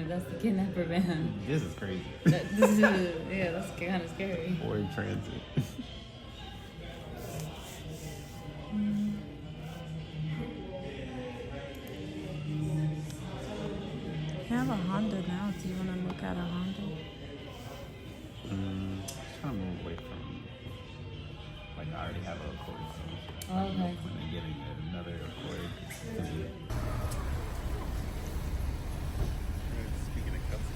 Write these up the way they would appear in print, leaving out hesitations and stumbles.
That's the kidnapper van. This is crazy. Yeah, that's kind of scary. Or transit. I have a Honda now. Do you want to look at a Honda? Just trying to move away from, like, I already have a Accord, so Oh, okay. I'm getting another Accord. Speaking of cups.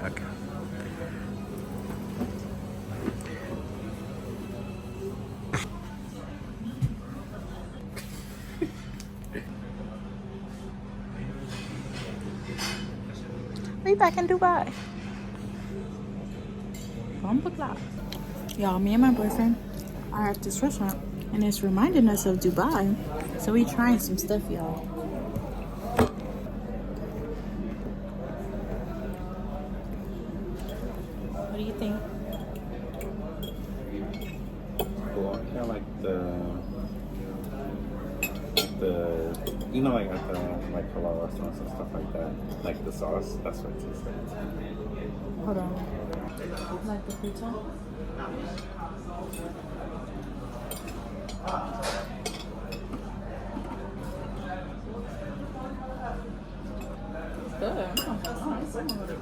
Okay. We back in Dubai. Y'all, me and my boyfriend are at this restaurant and it's reminding us of Dubai. So we trying some stuff, y'all. What do you think? Cool. I kind of like you know, like at the like halal restaurants and stuff like that. Like the sauce, that's what it tastes like. Hold on. Like the pizza? It's good.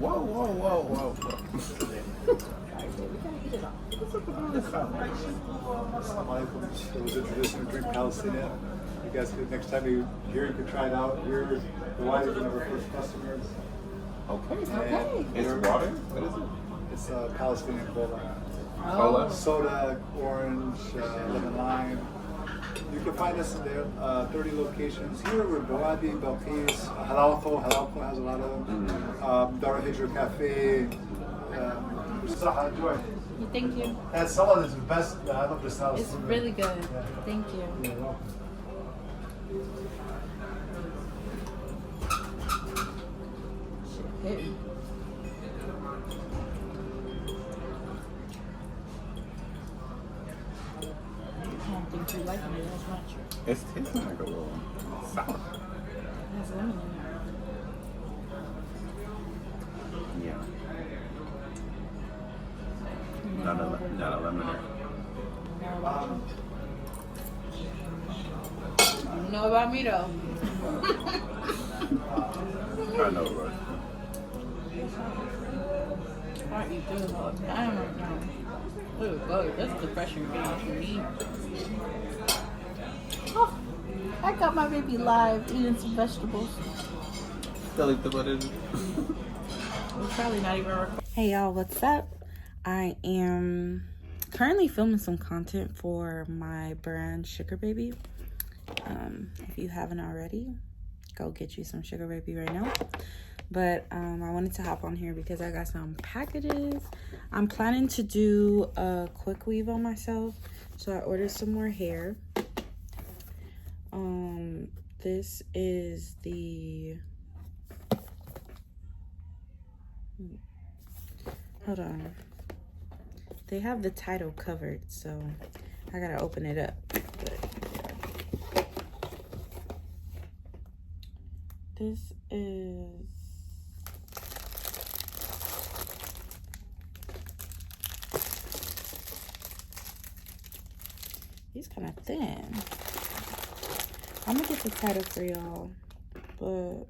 Whoa. It was introduced to drink Palestinian. You guys could, next time you here, you can try it out. You're the wife of our first customers. Okay. It's water? What is it? It's Palestinian cola. Cola? Soda, orange, lemon lime. You can find us in there, 30 locations. Here we're Bawadi, Balqis, Halalko has a lot of them. Dara Hijra Cafe. Saha, enjoy. Thank you. That salad is the best. I love this salad. It's really good. Thank you. You're welcome. Shit. I don't think you like it as much. It's tasting like a little sour. It has lemon in it. Yeah. Not a lemon. You know about me though. I know, right? I eat this all the time right now. Oh, God, that's the pressure game for me. Oh, I got my baby live eating some vegetables. Still eat the butter. We're probably not even recording. Hey y'all, what's up? I am currently filming some content for my brand Sugar Baby. If you haven't already, go get you some Sugar Baby right now. But I wanted to hop on here because I got some packages. I'm planning to do a quick weave on myself, so I ordered some more hair. This is the hold on. They have the title covered, so I gotta open it up. But this is he's kind of thin. I'm gonna get the title for y'all, but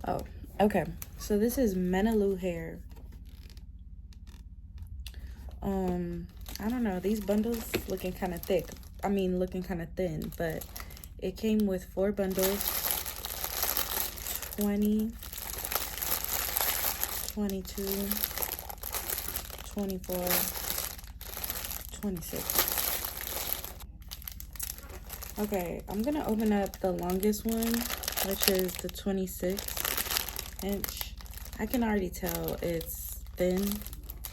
oh, okay. So this is Menalue hair. I don't know. These bundles looking kind of thick. I mean, looking kind of thin, but it came with 4 bundles. 20, 22, 24, 26. Okay, I'm gonna open up the longest one, which is the 26. inch. I can already tell it's thin,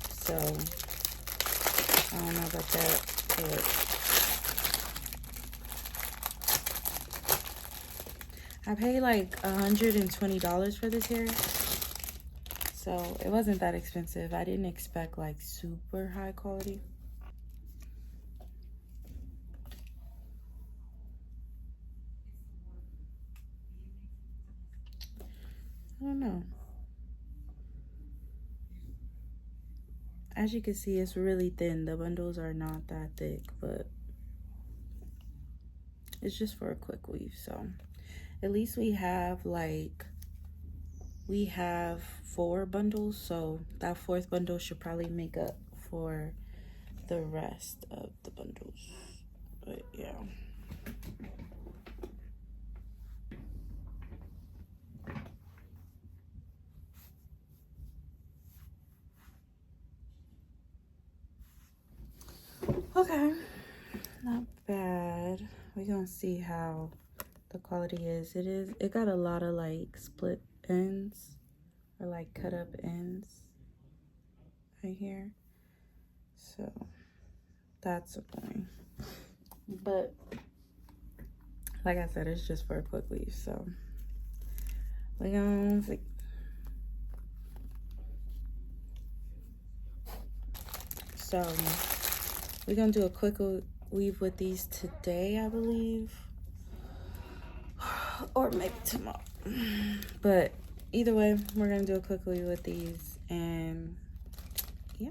so I don't know about that, but I paid like $120 for this hair, so it wasn't that expensive. I didn't expect like super high quality. I don't know. As you can see, it's really thin. The bundles are not that thick, but it's just for a quick weave. So at least we have 4 bundles, so that 4th bundle should probably make up for the rest of the bundles. But yeah. Okay, not bad. We're gonna see how the quality is. It got a lot of like split ends or like cut up ends right here, so that's annoying. But like I said, it's just for a quick weave, so we're gonna see. So we're gonna do a quick weave with these today, I believe, or maybe tomorrow. But either way, we're gonna do a quick weave with these, and yeah.